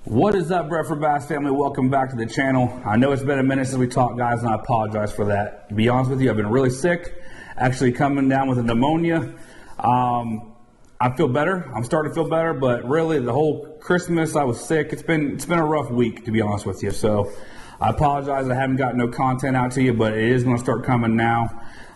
What is up, Bradford Bass family? Welcome back to the channel. I know it's been a minute since we talked, guys, and I apologize for that. To be honest with you, I've been really sick, actually coming down with a pneumonia. I feel better. I'm starting to feel better, but really the whole Christmas I was sick. It's been a rough week, to be honest with you. So I apologize I haven't got no content out to you, but it is going to start coming now.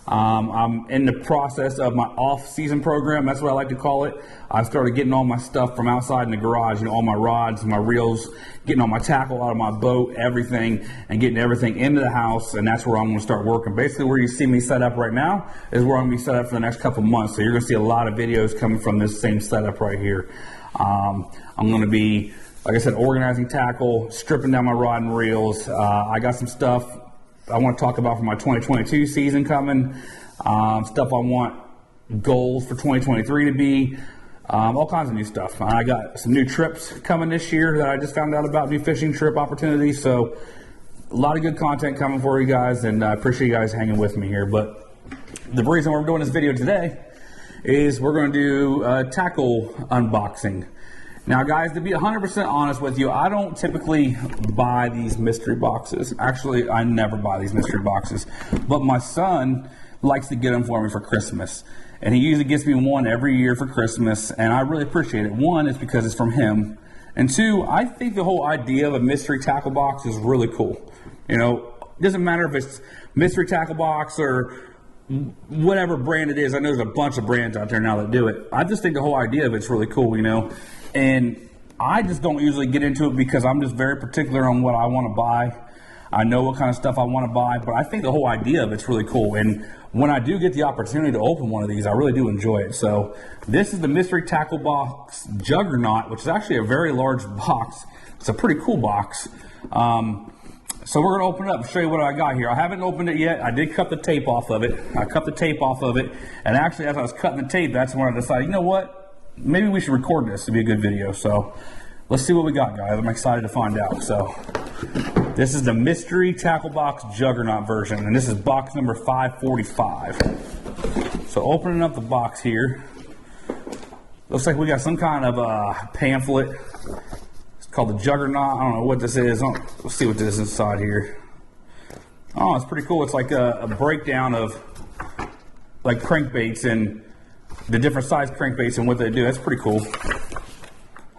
I'm in the process of my off-season program. That's what I like to call it. I started getting all my stuff from outside in the garage, all my rods, my reels, getting all my tackle out of my boat, everything, and getting everything into the house, and that's where I'm going to start working. Basically, where you see me set up right now is where I'm going to be set up for the next couple months. So you're going to see a lot of videos coming from this same setup right here. I'm going to be, like I said, organizing tackle, stripping down my rod and reels. I got some stuff I want to talk about for my 2022 season coming, stuff I want goals for 2023 to be, all kinds of new stuff. I got some new trips coming this year that I just found out about, new fishing trip opportunities. So a lot of good content coming for you guys, and I appreciate you guys hanging with me here. But the reason we're doing this video today is we're going to do tackle unboxing. Now, guys, to be 100% honest with you, I don't typically buy these mystery boxes. Actually, I never buy these mystery boxes. But my son likes to get them for me for Christmas. And he usually gets me one every year for Christmas. And I really appreciate it. One, is because it's from him. And two, I think the whole idea of a mystery tackle box is really cool. You know, it doesn't matter if it's mystery tackle box or whatever brand it is. I know there's a bunch of brands out there now that do it. I just think the whole idea of it's really cool, you know. And I just don't usually get into it because I'm just very particular on what I want to buy. I know what kind of stuff I want to buy, but I think the whole idea of it's really cool. And when I do get the opportunity to open one of these, I really do enjoy it. So this is the Mystery Tackle Box Juggernaut, which is actually a very large box. It's a pretty cool box. So we're going to open it up and show you what I got here. I haven't opened it yet. I did cut the tape off of it. I cut the tape off of it. And actually, as I was cutting the tape, that's when I decided, you know what? Maybe we should record this to be a good video. So let's see what we got, guys. I'm excited to find out. So this is the Mystery Tackle Box Juggernaut version, and this is box number 545. So opening up the box here, looks like we got some kind of pamphlet. It's called the Juggernaut. I don't know what this is. Let's see what this is inside here. Oh, it's pretty cool. It's like a breakdown of like crankbaits and the different size crankbaits and what they do. That's pretty cool.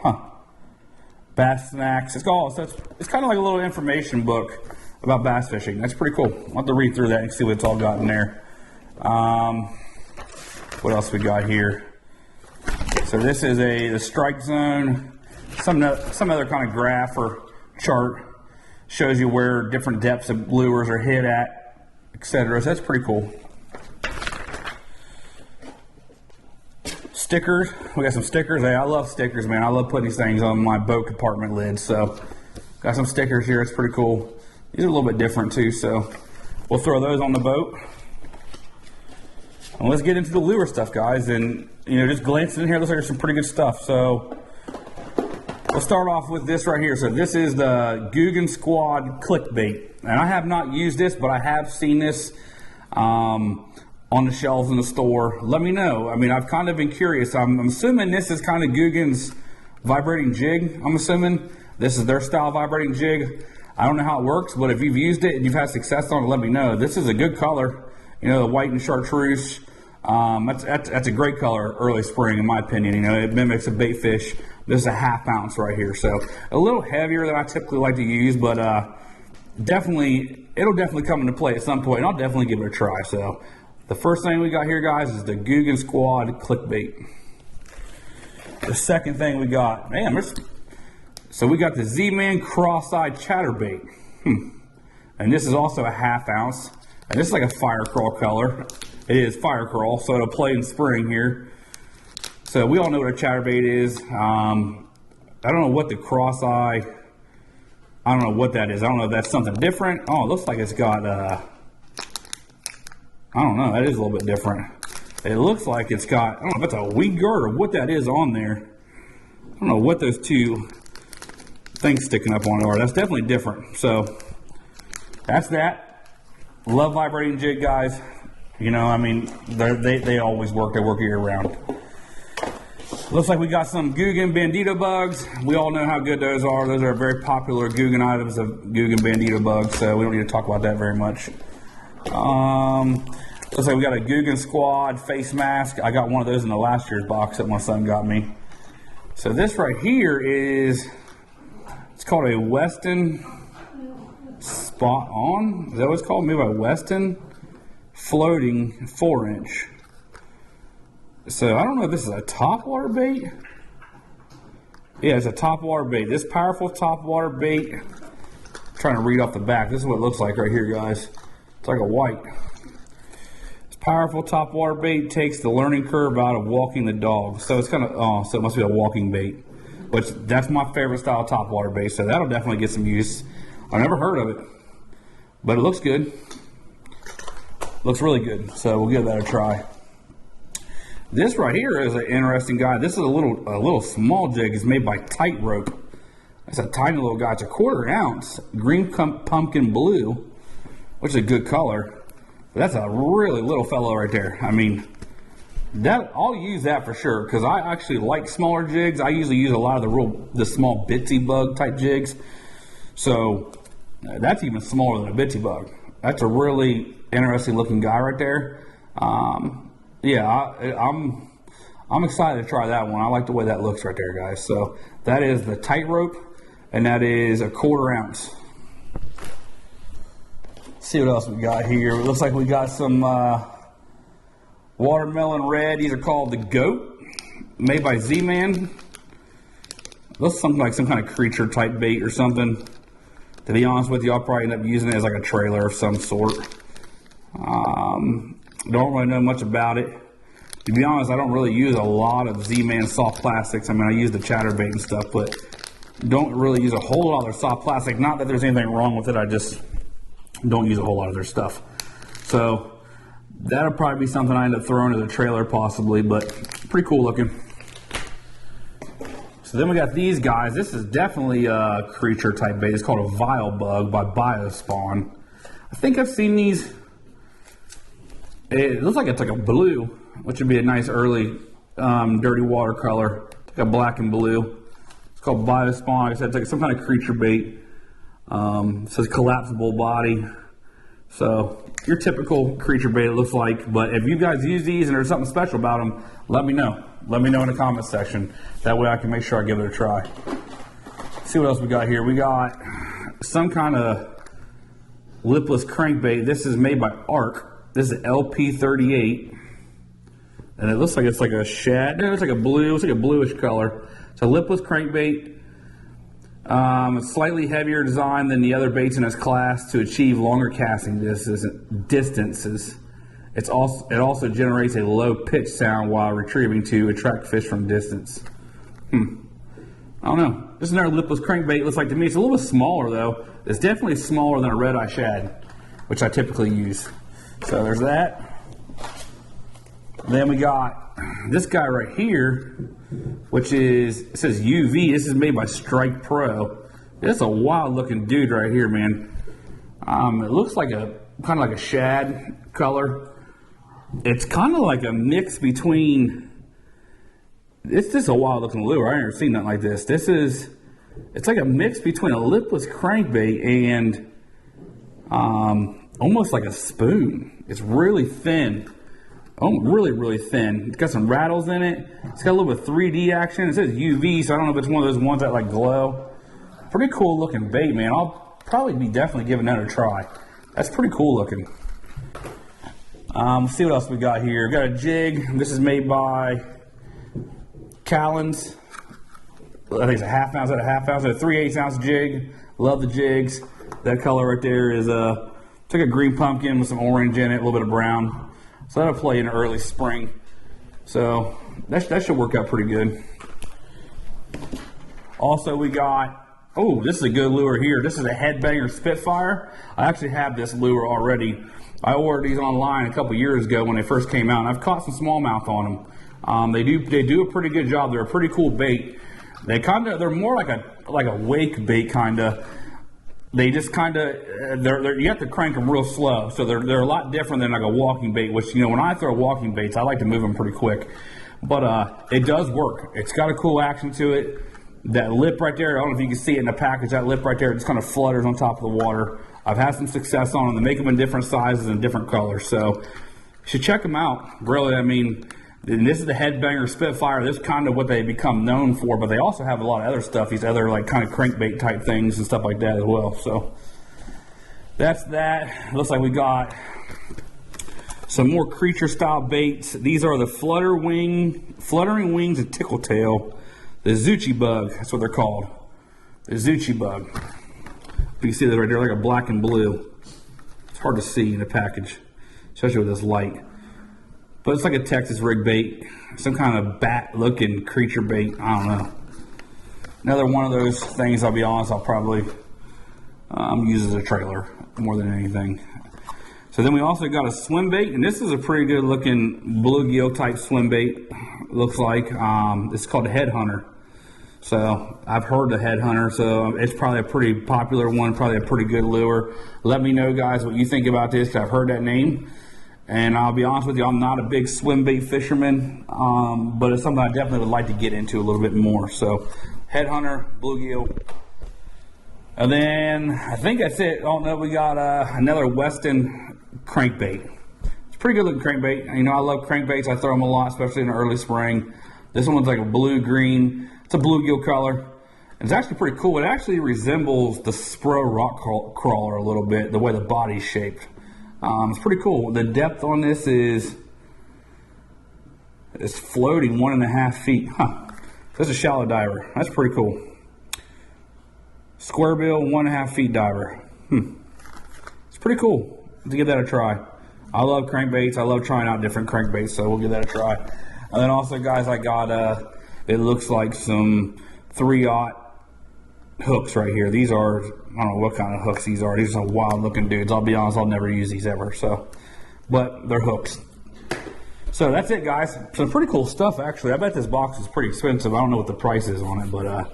Huh. Bass snacks. It's kind of like a little information book about bass fishing. That's pretty cool. I'll have to read through that and see what it's all got in there. What else we got here? So this is the strike zone. Some other kind of graph or chart shows you where different depths of lures are hit at, etc. So that's pretty cool. Stickers. We got some stickers. Hey, I love stickers, man. I love putting these things on my boat compartment lid. So got some stickers here. It's pretty cool. These are a little bit different too, so we'll throw those on the boat. And let's get into the lure stuff, guys. And you know, just glancing in here, looks like there's some pretty good stuff. So we'll start off with this right here. So this is the Guggen Squad clickbait, and I have not used this, but I have seen this on the shelves in the store. Let me know. I mean, I've kind of been curious. I'm assuming this is kind of Guggen's vibrating jig. I'm assuming this is their style vibrating jig. I don't know how it works, but if you've used it and you've had success on it, let me know. This is a good color. You know, the white and chartreuse. That's a great color early spring, in my opinion. You know, it mimics a bait fish. This is a 1/2 ounce right here. So a little heavier than I typically like to use, but it'll definitely come into play at some point, and I'll definitely give it a try. So the first thing we got here, guys, is the Guggen Squad clickbait. The second thing we got, so we got the Z-Man Cross-Eyed Chatterbait. And this is also a 1/2 ounce. And this is like a fire crawl color. It is fire crawl, so it'll play in spring here. So we all know what a chatterbait is. I don't know what the cross-eye, I don't know what that is. I don't know if that's something different. Oh, it looks like it's got, I don't know, that is a little bit different. It looks like it's got, I don't know if it's a weed guard or what that is on there. I don't know what those two things sticking up on it are. That's definitely different. So that's that. Love vibrating jig, guys. You know, I mean, they always work. They work year round. Looks like we got some Guggen Bandito bugs. We all know how good those are. Those are very popular Guggen items of Guggen Bandito bugs, so we don't need to talk about that very much. Looks like we got a Guggen Squad face mask. I got one of those in the last year's box that my son got me. So this right here is, it's called a Weston Spot On. Is that what it's called? Made by Weston Floating 4-inch. So I don't know if this is a top water bait. Yeah, it's a top water bait. This powerful top water bait. I'm trying to read off the back. This is what it looks like right here, guys. It's like a white. This powerful top water bait takes the learning curve out of walking the dog. So it's kind of, oh, so it must be a walking bait. Which, that's my favorite style of top water bait. So that'll definitely get some use. I never heard of it, but it looks good. Looks really good. So we'll give that a try. This right here is an interesting guy. This is a little small jig. It's made by Tightrope. It's a tiny little guy. It's a 1/4 ounce green pumpkin blue, which is a good color. But that's a really little fellow right there. I mean, that I'll use that for sure because I actually like smaller jigs. I usually use a lot of the small bitsy bug type jigs. So that's even smaller than a bitsy bug. That's a really interesting looking guy right there. Yeah, I'm excited to try that one. I like the way that looks right there, guys. So that is the Tightrope, and that is a 1/4 ounce. Let's see what else we got here. It looks like we got some watermelon red. These are called the Goat, made by Z-Man. Looks something like some kind of creature type bait or something. To be honest with you, I'll probably end up using it as like a trailer of some sort. Don't really know much about it. To be honest, I don't really use a lot of Z-Man soft plastics. I mean, I use the chatterbait and stuff, but don't really use a whole lot of their soft plastic. Not that there's anything wrong with it, I just don't use a whole lot of their stuff. So that'll probably be something I end up throwing as a trailer possibly, but pretty cool looking. So then we got these guys. This is definitely a creature type bait. It's called a Vile Bug by Biospawn. I think I've seen these. It looks like it's like a blue, which would be a nice early dirty watercolor. It's like a black and blue. It's called Biospawn. Like I said, it's like some kind of creature bait. It says collapsible body. So your typical creature bait it looks like. But if you guys use these and there's something special about them, let me know. Let me know in the comment section. That way I can make sure I give it a try. Let's see what else we got here. We got some kind of lipless crankbait. This is made by Arc. This is LP38, and it looks like it's like a shad. No, it's like a blue. It's like a bluish color. It's a lipless crankbait. A slightly heavier design than the other baits in its class to achieve longer casting distances. It also generates a low pitch sound while retrieving to attract fish from distance. I don't know. This is another lipless crankbait. It looks like to me it's a little bit smaller though. It's definitely smaller than a red eye shad, which I typically use. So there's that. Then we got this guy right here, which is, it says UV. This is made by Strike Pro. This is a wild looking dude right here, man. It looks like a kind of like a shad color. It's kind of like a mix between, it's just a wild looking lure. I've never seen nothing like this. It's like a mix between a lipless crankbait and almost like a spoon. It's really thin. Oh, really, really thin. It's got some rattles in it. It's got a little bit of 3D action. It says UV, so I don't know if it's one of those ones that like glow. Pretty cool looking bait, man. I'll probably be definitely giving that a try. That's pretty cool looking. Let's see what else we got here. We got a jig. This is made by Callan's. I think it's a 1/2 ounce out of 1/2 ounce. It's a 3/8 ounce jig. Love the jigs. That color right there is it's like a green pumpkin with some orange in it, a little bit of brown. So that'll play in early spring. So that should work out pretty good. Also we got, oh, this is a good lure here. This is a Headbanger Spitfire. I actually have this lure already. I ordered these online a couple years ago when they first came out, and I've caught some smallmouth on them. They do a pretty good job. They're a pretty cool bait. They're more like a wake bait kinda. They just you have to crank them real slow. So they're a lot different than like a walking bait, which, you know, when I throw walking baits, I like to move them pretty quick. But it does work. It's got a cool action to it. That lip right there, I don't know if you can see it in the package, that lip right there just kind of flutters on top of the water. I've had some success on them. They make them in different sizes and different colors, so you should check them out. Really, I mean, this is the Headbanger Spitfire. This is kind of what they become known for, but they also have a lot of other stuff, these other like kind of crankbait type things and stuff like that as well. So that's that. Looks like we got some more creature style baits. These are the fluttering wings and tickle tail. The Zuchi bug, that's what they're called. The Zuchi bug. You can see that right there, like a black and blue. It's hard to see in the package, especially with this light. But it's like a Texas rig bait, some kind of bat-looking creature bait. I don't know. Another one of those things, I'll be honest, I'll probably use as a trailer more than anything. So then we also got a swim bait, and this is a pretty good looking bluegill type swim bait. Looks like it's called a Headhunter. So I've heard the Headhunter, so it's probably a pretty popular one, probably a pretty good lure. Let me know, guys, what you think about this, because I've heard that name. And I'll be honest with you, I'm not a big swim bait fisherman, but it's something I definitely would like to get into a little bit more. So Headhunter, bluegill. And then I think that's it. Oh no, we got another Weston crankbait. It's a pretty good looking crankbait. You know, I love crankbaits. I throw them a lot, especially in the early spring. This one's like a blue-green. It's a bluegill color. It's actually pretty cool. It actually resembles the Spro rock crawler a little bit, the way the body's shaped. It's pretty cool. The depth on this is floating 1.5 feet. Huh. That's a shallow diver. That's pretty cool. Square bill, 1.5 feet diver. It's pretty cool. Let's give that a try. I love crankbaits. I love trying out different crankbaits, so we'll give that a try. And then also, guys, I got it looks like some 3/0 hooks right here. These are, I don't know what kind of hooks these are. These are some wild looking dudes. I'll be honest, I'll never use these ever. So, but they're hooks. So that's it, guys. Some pretty cool stuff, actually. I bet this box is pretty expensive. I don't know what the price is on it, but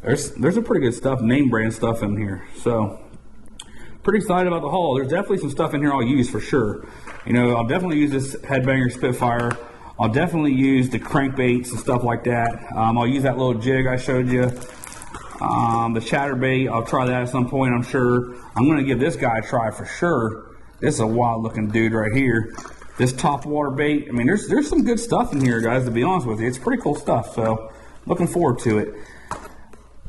there's some pretty good stuff, name brand stuff in here. So pretty excited about the haul. There's definitely some stuff in here I'll use for sure. You know, I'll definitely use this Headbanger Spitfire. I'll definitely use the crankbaits and stuff like that. I'll use that little jig I showed you. The chatterbait, I'll try that at some point, I'm sure. I'm going to give this guy a try for sure. This is a wild looking dude right here. This top water bait, I mean, there's some good stuff in here, guys, to be honest with you. It's pretty cool stuff, so looking forward to it.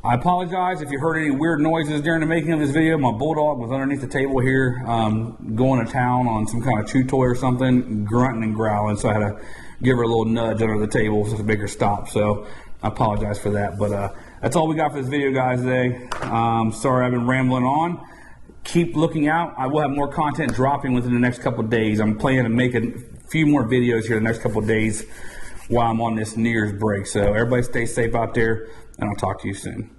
I apologize if you heard any weird noises during the making of this video. My bulldog was underneath the table here, going to town on some kind of chew toy or something, grunting and growling, so I had to give her a little nudge under the table so to make her stop. So I apologize for that, but that's all we got for this video, guys, today. Sorry I've been rambling on. Keep looking out. I will have more content dropping within the next couple of days. I'm planning to make a few more videos here the next couple of days while I'm on this New Year's break. So everybody stay safe out there, and I'll talk to you soon.